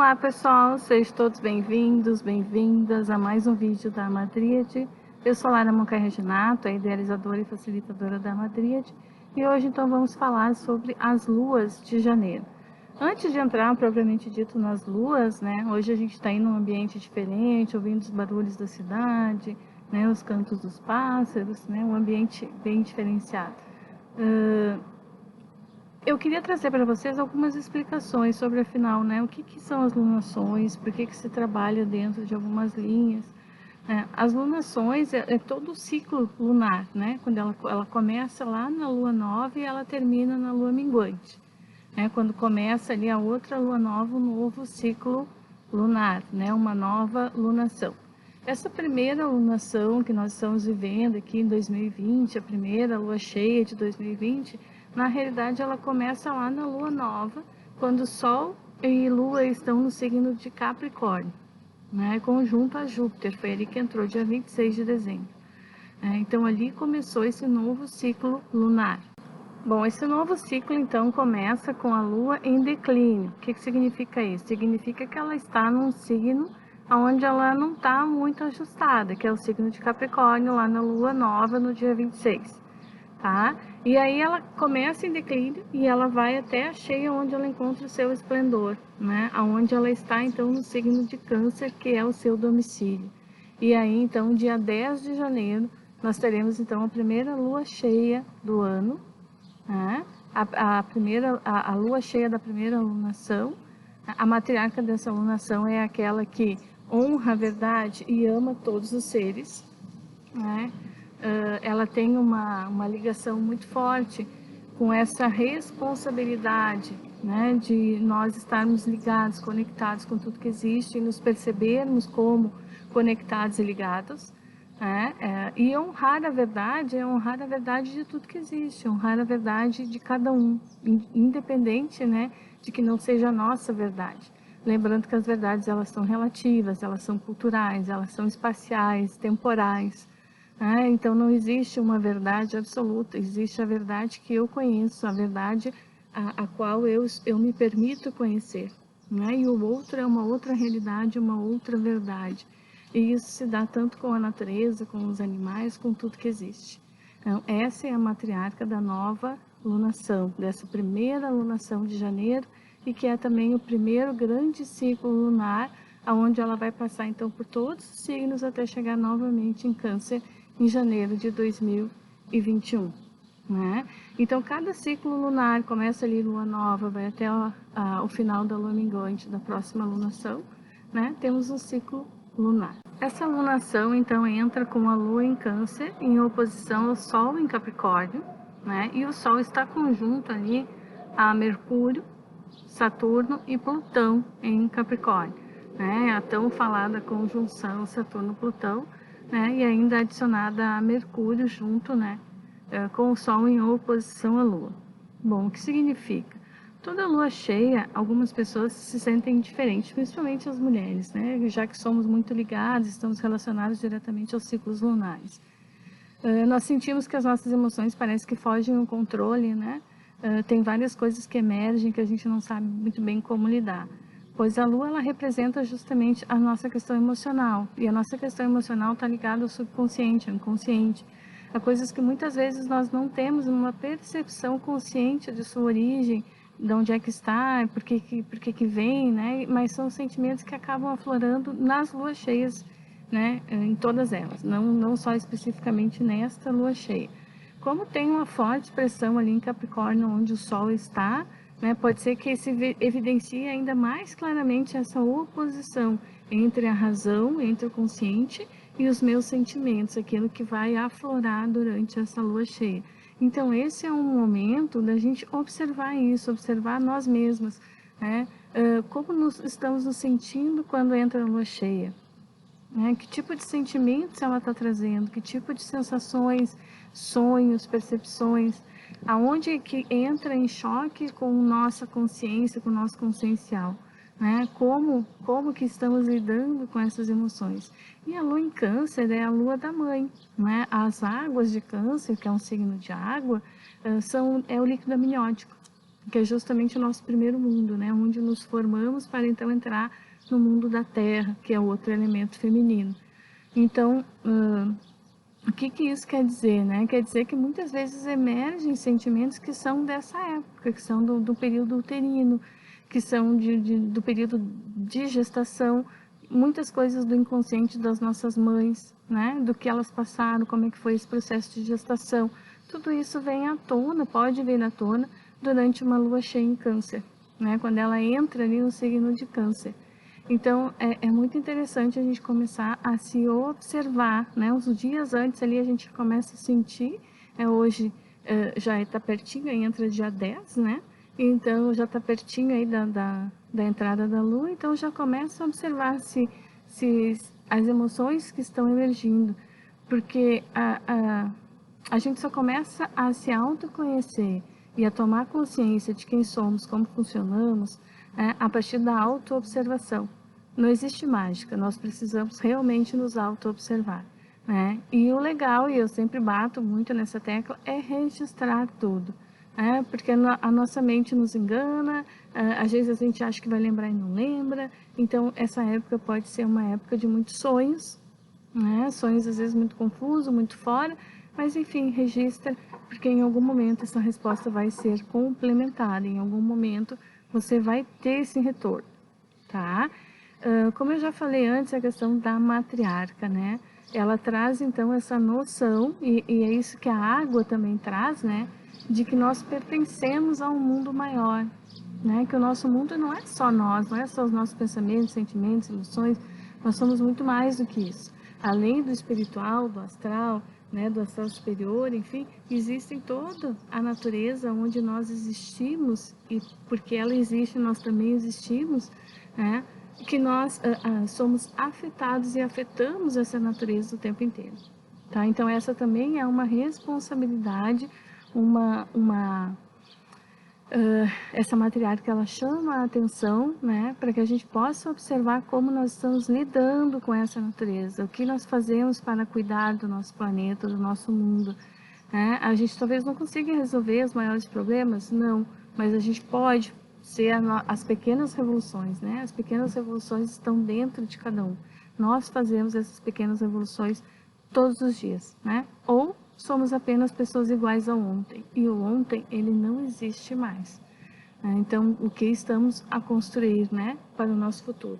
Olá pessoal, sejam todos bem-vindos, bem-vindas a mais um vídeo da Madríade. Eu sou Lara Moncaia Reginato, a idealizadora e facilitadora da Madríade, e hoje então vamos falar sobre as luas de janeiro. Antes de entrar propriamente dito nas luas, né, hoje a gente está em um ambiente diferente, ouvindo os barulhos da cidade, né, os cantos dos pássaros, né, um ambiente bem diferenciado. Eu queria trazer para vocês algumas explicações sobre, afinal, né, o que são as lunações, por que se trabalha dentro de algumas linhas. As lunações é todo o ciclo lunar, né, quando ela começa lá na lua nova e ela termina na lua minguante. Quando começa ali a outra lua nova, um novo ciclo lunar, né, uma nova lunação. Essa primeira lunação que nós estamos vivendo aqui em 2020, a primeira lua cheia de 2020, na realidade ela começa lá na lua nova, quando Sol e Lua estão no signo de Capricórnio, né, conjunto a Júpiter, foi ali que entrou dia 26 de dezembro. Então ali começou esse novo ciclo lunar. Bom, esse novo ciclo então começa com a Lua em declínio. O que significa isso? Significa que ela está num signo onde ela não está muito ajustada, que é o signo de Capricórnio, lá na Lua nova, no dia 26. Tá? E aí ela começa em declínio e ela vai até a cheia, onde ela encontra o seu esplendor, né? Onde ela está então no signo de Câncer, que é o seu domicílio. E aí então, dia 10 de janeiro, nós teremos então a primeira lua cheia do ano, né? A lua cheia da primeira lunação. A matriarca dessa lunação é aquela que honra a verdade e ama todos os seres, né? Ela tem uma ligação muito forte com essa responsabilidade, né, de nós estarmos ligados, conectados com tudo que existe e nos percebermos como conectados e ligados, né? E honrar a verdade é honrar a verdade de tudo que existe, honrar a verdade de cada um, independente, né, de que não seja a nossa verdade. Lembrando que as verdades, elas são relativas, elas são culturais, elas são espaciais, temporais. Então não existe uma verdade absoluta, existe a verdade que eu conheço, a verdade a qual eu me permito conhecer, né? E o outro é uma outra realidade, uma outra verdade. E isso se dá tanto com a natureza, com os animais, com tudo que existe. Então, essa é a matriarca da nova lunação, dessa primeira lunação de janeiro, e que é também o primeiro grande ciclo lunar, onde ela vai passar então por todos os signos até chegar novamente em Câncer, em janeiro de 2021. Né? Então, cada ciclo lunar começa ali lua nova, vai até o final da lua minguante, da próxima lunação, né? Temos um ciclo lunar. Essa lunação, então, entra com a lua em Câncer, em oposição ao Sol em Capricórnio, né? E o Sol está conjunto ali a Mercúrio, Saturno e Plutão em Capricórnio, né? A tão falada conjunção Saturno-Plutão, né? E ainda adicionada a Mercúrio junto, né, com o Sol em oposição à Lua. Bom, o que significa? Toda lua cheia, algumas pessoas se sentem diferentes, principalmente as mulheres, né? Já que somos muito ligados, estamos relacionados diretamente aos ciclos lunares. Nós sentimos que as nossas emoções parecem que fogem ao controle, né? Tem várias coisas que emergem que a gente não sabe muito bem como lidar. Pois a Lua, ela representa justamente a nossa questão emocional. E a nossa questão emocional está ligada ao subconsciente, ao inconsciente. A coisas que muitas vezes nós não temos uma percepção consciente de sua origem, de onde é que está, por que vem, né? Mas são sentimentos que acabam aflorando nas luas cheias, né? Em todas elas, não só especificamente nesta lua cheia. Como tem uma forte expressão ali em Capricórnio, onde o Sol está, né, pode ser que se evidencie ainda mais claramente essa oposição entre a razão, entre o consciente e os meus sentimentos, aquilo que vai aflorar durante essa lua cheia. Então, esse é um momento da gente observar isso, observar nós mesmos, né? Como estamos nos sentindo quando entra a lua cheia. Que tipo de sentimentos ela está trazendo, que tipo de sensações, sonhos, percepções, aonde que entra em choque com nossa consciência, com o nosso consciencial, né? Como que estamos lidando com essas emoções. E a lua em Câncer é a lua da mãe, né? As águas de Câncer, que é um signo de água, é o líquido amniótico. que é justamente o nosso primeiro mundo, né? Onde nos formamos para então entrar no mundo da terra, que é o outro elemento feminino. Então, o que isso quer dizer, né? Quer dizer que muitas vezes emergem sentimentos que são dessa época, que são do período uterino, que são do período de gestação, muitas coisas do inconsciente das nossas mães, né? Do que elas passaram, como é que foi esse processo de gestação. Tudo isso vem à tona, pode vir à tona durante uma lua cheia em Câncer, né? Quando ela entra ali no signo de Câncer. Então, é muito interessante a gente começar a se observar, né? Uns dias antes ali a gente começa a sentir, hoje já está pertinho, aí entra dia 10, né? Então, já está pertinho aí da entrada da lua, então já começa a observar se as emoções que estão emergindo, porque a gente só começa a se autoconhecer e a tomar consciência de quem somos, como funcionamos, a partir da autoobservação. Não existe mágica, nós precisamos realmente nos auto-observar, né? E o legal, e eu sempre bato muito nessa tecla, é registrar tudo, né? Porque a nossa mente nos engana, às vezes a gente acha que vai lembrar e não lembra, então essa época pode ser uma época de muitos sonhos, né? Sonhos às vezes muito confusos, muito fora, mas enfim, registra, porque em algum momento essa resposta vai ser complementada, em algum momento você vai ter esse retorno, tá? Como eu já falei antes, a questão da matriarca, né? Ela traz então essa noção, e é isso que a água também traz, né? De que nós pertencemos a um mundo maior, né? Que o nosso mundo não é só nós, não é só os nossos pensamentos, sentimentos, emoções, nós somos muito mais do que isso. Além do espiritual, do astral, né, do astral superior, enfim, existem toda a natureza onde nós existimos, e porque ela existe, nós também existimos, né? Que nós somos afetados e afetamos essa natureza o tempo inteiro, tá? Então essa também é uma responsabilidade, essa matriarca ela chama a atenção, né, para que a gente possa observar como nós estamos lidando com essa natureza, o que nós fazemos para cuidar do nosso planeta, do nosso mundo, né? A gente talvez não consiga resolver os maiores problemas, não, mas a gente pode ser as pequenas revoluções, né? As pequenas revoluções estão dentro de cada um. Nós fazemos essas pequenas revoluções todos os dias, né? Ou somos apenas pessoas iguais ao ontem, e o ontem ele não existe mais, né? Então, o que estamos a construir, né, para o nosso futuro?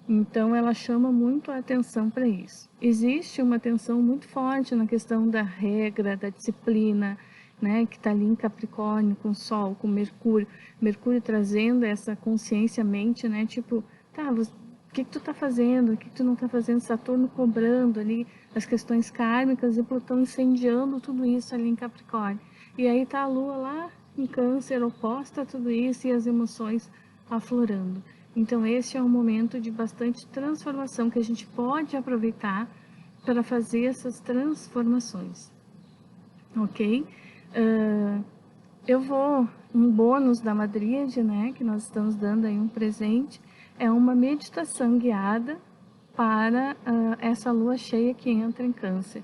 Então, ela chama muito a atenção para isso. Existe uma atenção muito forte na questão da regra, da disciplina, né, que está ali em Capricórnio, com Sol, com Mercúrio. Mercúrio trazendo essa consciência, mente, né, tipo, tá, o que tu está fazendo, o que tu não está fazendo? Saturno cobrando ali as questões kármicas e Plutão incendiando tudo isso ali em Capricórnio. E aí tá a Lua lá em Câncer, oposta a tudo isso, e as emoções aflorando. Então, esse é um momento de bastante transformação que a gente pode aproveitar para fazer essas transformações, ok? Um bônus da Madríade, né, que nós estamos dando aí um presente, é uma meditação guiada para essa lua cheia que entra em Câncer,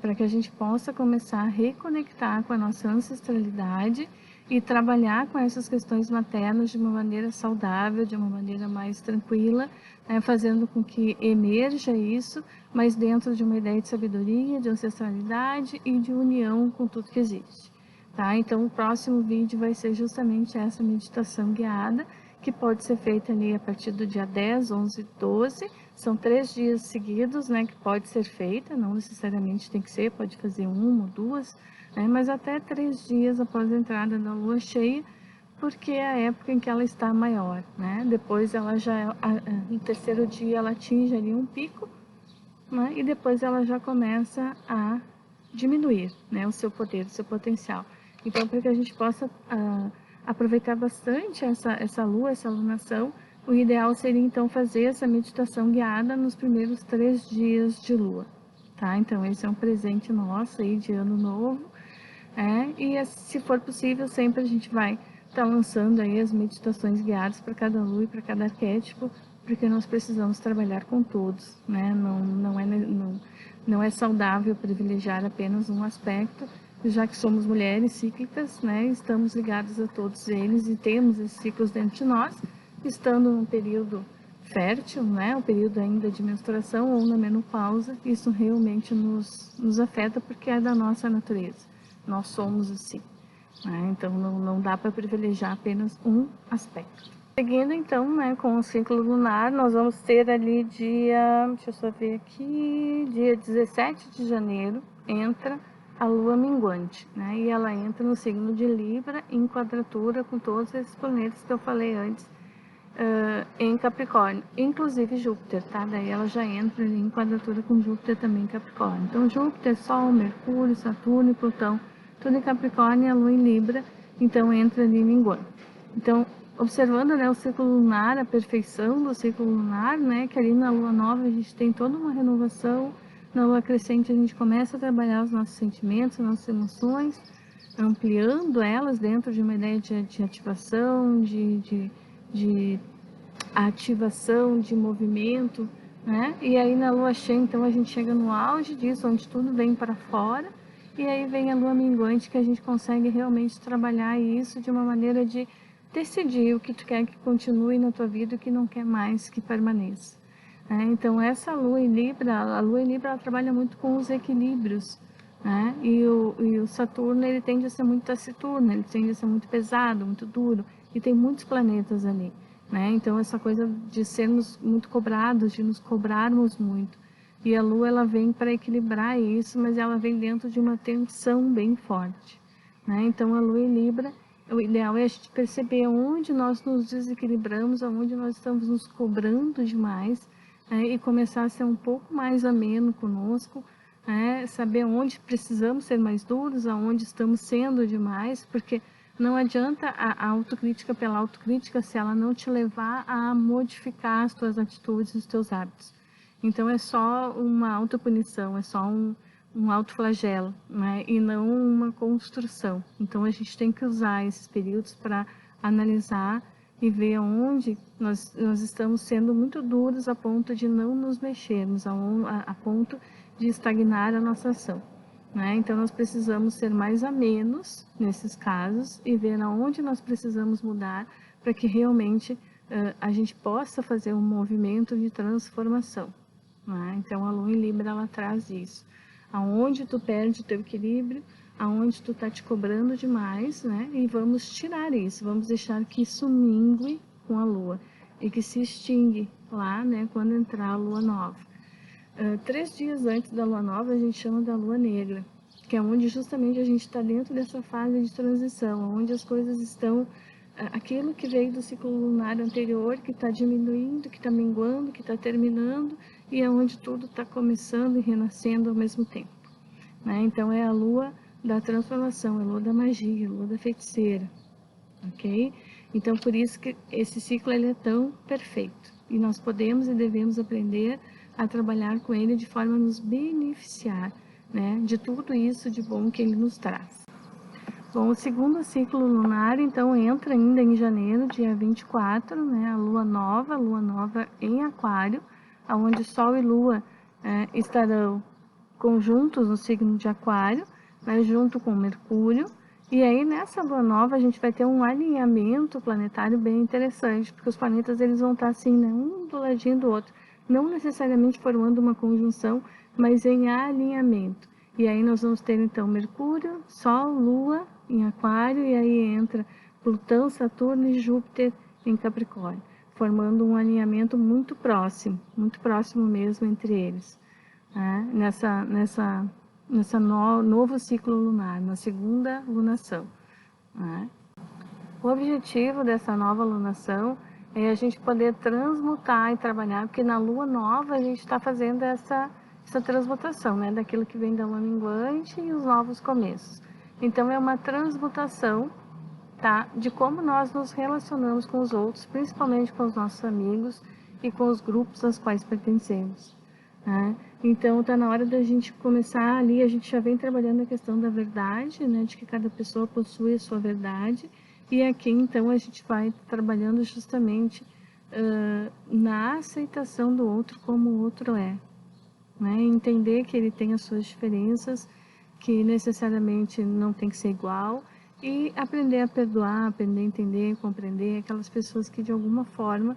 para que a gente possa começar a reconectar com a nossa ancestralidade e trabalhar com essas questões maternas de uma maneira saudável, de uma maneira mais tranquila, né, fazendo com que emerja isso, mas dentro de uma ideia de sabedoria, de ancestralidade e de união com tudo que existe. Tá? Então, o próximo vídeo vai ser justamente essa meditação guiada, que pode ser feita ali a partir do dia 10, 11, 12. São 3 dias seguidos, né, que pode ser feita, não necessariamente tem que ser, pode fazer 1 ou 2, né, mas até 3 dias após a entrada da lua cheia, porque é a época em que ela está maior, né? Depois ela já, no terceiro dia ela atinge ali um pico, né, e depois ela já começa a diminuir, né, o seu poder, o seu potencial. Então, para que a gente possa aproveitar bastante essa lua, essa lunação, o ideal seria então fazer essa meditação guiada nos primeiros 3 dias de lua, tá? Então, esse é um presente nosso aí de ano novo, e se for possível, sempre a gente vai estar lançando aí as meditações guiadas para cada lua e para cada arquétipo, porque nós precisamos trabalhar com todos, né? Não é saudável privilegiar apenas um aspecto, já que somos mulheres cíclicas, né, estamos ligadas a todos eles e temos esses ciclos dentro de nós, estando num período fértil, né, o período ainda de menstruação ou na menopausa, isso realmente nos afeta porque é da nossa natureza, nós somos assim, né, então não dá para privilegiar apenas um aspecto. Seguindo então, né, com o ciclo lunar, nós vamos ter ali deixa eu só ver aqui, dia 17 de janeiro, entra a lua minguante, né, e ela entra no signo de Libra, em quadratura com todos esses planetas que eu falei antes, em Capricórnio, inclusive Júpiter, tá? Daí ela já entra ali em quadratura com Júpiter também em Capricórnio. Então Júpiter, Sol, Mercúrio, Saturno e Plutão, tudo em Capricórnio e a Lua em Libra, então entra ali minguando. Então, observando, né, o ciclo lunar, a perfeição do ciclo lunar, né, que ali na Lua nova a gente tem toda uma renovação, na Lua crescente a gente começa a trabalhar os nossos sentimentos, as nossas emoções, ampliando elas dentro de uma ideia de ativação, de ativação, de movimento, né? E aí na lua cheia, então a gente chega no auge disso, onde tudo vem para fora, e aí vem a lua minguante, que a gente consegue realmente trabalhar isso de uma maneira de decidir o que tu quer que continue na tua vida e o que não quer mais que permaneça. Então essa lua em Libra, a lua em Libra ela trabalha muito com os equilíbrios, né? E o Saturno ele tende a ser muito taciturno, ele tende a ser muito pesado, muito duro, e tem muitos planetas ali, né? Então essa coisa de sermos muito cobrados, de nos cobrarmos muito. E a Lua ela vem para equilibrar isso, mas ela vem dentro de uma tensão bem forte, né? Então a Lua em Libra, o ideal é a gente perceber onde nós nos desequilibramos, onde nós estamos nos cobrando demais, né? E começar a ser um pouco mais ameno conosco, né? Saber onde precisamos ser mais duros, aonde estamos sendo demais, porque não adianta a autocrítica pela autocrítica se ela não te levar a modificar as tuas atitudes e os teus hábitos. Então é só uma autopunição, é só um autoflagelo, né? E não uma construção. Então a gente tem que usar esses períodos para analisar e ver onde nós estamos sendo muito duros a ponto de não nos mexermos, a ponto de estagnar a nossa ação. Né? Então, nós precisamos ser mais amenos nesses casos e ver aonde nós precisamos mudar para que realmente a gente possa fazer um movimento de transformação. Né? Então, a Lua em Libra, ela traz isso. Aonde tu perde o teu equilíbrio, aonde tu está te cobrando demais, né? E vamos tirar isso, vamos deixar que isso mingue com a Lua e que se extingue lá, né? Quando entrar a Lua nova. 3 dias antes da lua nova, a gente chama da lua negra, que é onde justamente a gente está dentro dessa fase de transição, onde as coisas estão, aquilo que veio do ciclo lunar anterior, que está diminuindo, que está minguando, que está terminando, e é onde tudo está começando e renascendo ao mesmo tempo. Né? Então é a lua da transformação, é a lua da magia, a lua da feiticeira, ok? Então por isso que esse ciclo ele é tão perfeito, e nós podemos e devemos aprender a trabalhar com ele de forma a nos beneficiar, né, de tudo isso de bom que ele nos traz. Bom, o segundo ciclo lunar, então, entra ainda em janeiro, dia 24, né, a lua nova em Aquário, onde Sol e Lua estarão conjuntos no signo de Aquário, né, junto com Mercúrio. E aí, nessa lua nova, a gente vai ter um alinhamento planetário bem interessante, porque os planetas eles vão estar assim, né, um do ladinho do outro, não necessariamente formando uma conjunção, mas em alinhamento. E aí nós vamos ter então Mercúrio, Sol, Lua em Aquário, e aí entra Plutão, Saturno e Júpiter em Capricórnio, formando um alinhamento muito próximo mesmo entre eles, né? Nessa novo ciclo lunar, na segunda lunação, né? O objetivo dessa nova lunação é a gente poder transmutar e trabalhar, porque na lua nova a gente está fazendo essa transmutação, né, daquilo que vem da lua minguante e os novos começos. Então é uma transmutação, tá, de como nós nos relacionamos com os outros, principalmente com os nossos amigos e com os grupos aos quais pertencemos. Né? Então está na hora da gente começar ali, a gente já vem trabalhando a questão da verdade, né, de que cada pessoa possui a sua verdade, e aqui então a gente vai trabalhando justamente na aceitação do outro como o outro é, né? Entender que ele tem as suas diferenças, que necessariamente não tem que ser igual, e aprender a perdoar, aprender a entender, compreender aquelas pessoas que de alguma forma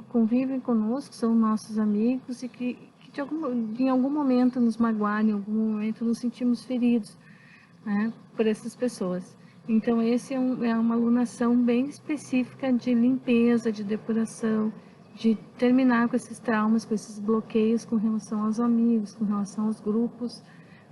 convivem conosco, são nossos amigos e que em algum momento nos magoaram, em algum momento nos sentimos feridos, né, por essas pessoas. Então, esse é uma alunação bem específica de limpeza, de depuração, de terminar com esses traumas, com esses bloqueios com relação aos amigos, com relação aos grupos,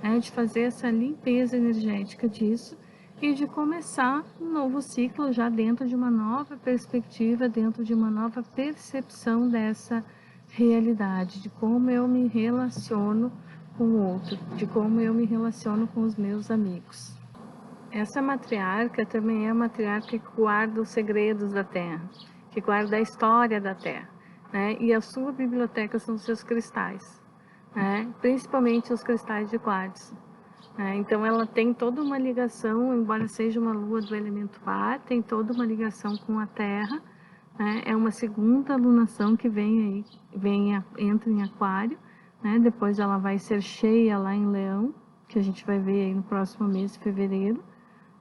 né, de fazer essa limpeza energética disso e de começar um novo ciclo já dentro de uma nova perspectiva, dentro de uma nova percepção dessa realidade, de como eu me relaciono com o outro, de como eu me relaciono com os meus amigos. Essa matriarca também é a matriarca que guarda os segredos da Terra, que guarda a história da Terra, né? E a sua biblioteca são os seus cristais, né? Principalmente os cristais de quartzo. Então ela tem toda uma ligação, embora seja uma lua do elemento ar, tem toda uma ligação com a Terra, né? É uma segunda alunação que entra em Aquário, né? Depois ela vai ser cheia lá em Leão, que a gente vai ver aí no próximo mês de fevereiro,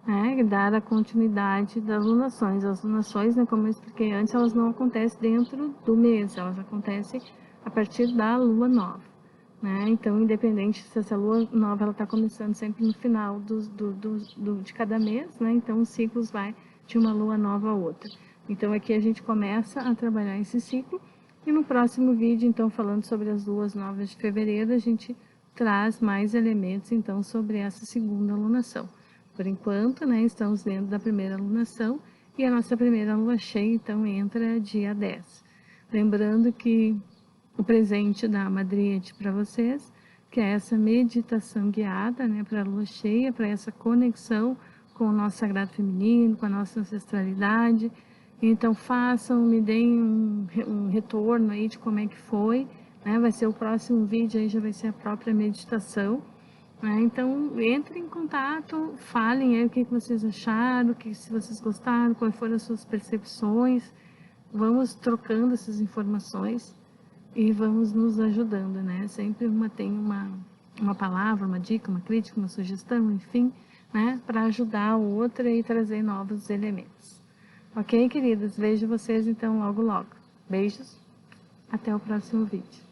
né? Dar a continuidade das lunações. As lunações, né, como eu expliquei antes, elas não acontecem dentro do mês, elas acontecem a partir da lua nova. Né? Então, independente se essa lua nova ela está começando sempre no final de cada mês, né? Então os ciclos vai de uma lua nova a outra. Então aqui a gente começa a trabalhar esse ciclo e no próximo vídeo, então, falando sobre as luas novas de fevereiro, a gente traz mais elementos, então, sobre essa segunda lunação. Por enquanto, né, estamos dentro da primeira lunação e a nossa primeira lua cheia, então, entra dia 10. Lembrando que o presente da Madríade para vocês, que é essa meditação guiada, né, para a lua cheia, para essa conexão com o nosso sagrado feminino, com a nossa ancestralidade. Então façam, me deem um retorno aí de como é que foi, né? Vai ser o próximo vídeo, aí já vai ser a própria meditação, né? Então entrem em contato, falem aí o que vocês acharam, se vocês gostaram, quais foram as suas percepções. Vamos trocando essas informações e vamos nos ajudando, né? Sempre tem uma palavra, uma dica, uma crítica, uma sugestão, enfim, né? Para ajudar a outra e trazer novos elementos. Ok, queridas? Vejo vocês então logo logo. Beijos, até o próximo vídeo.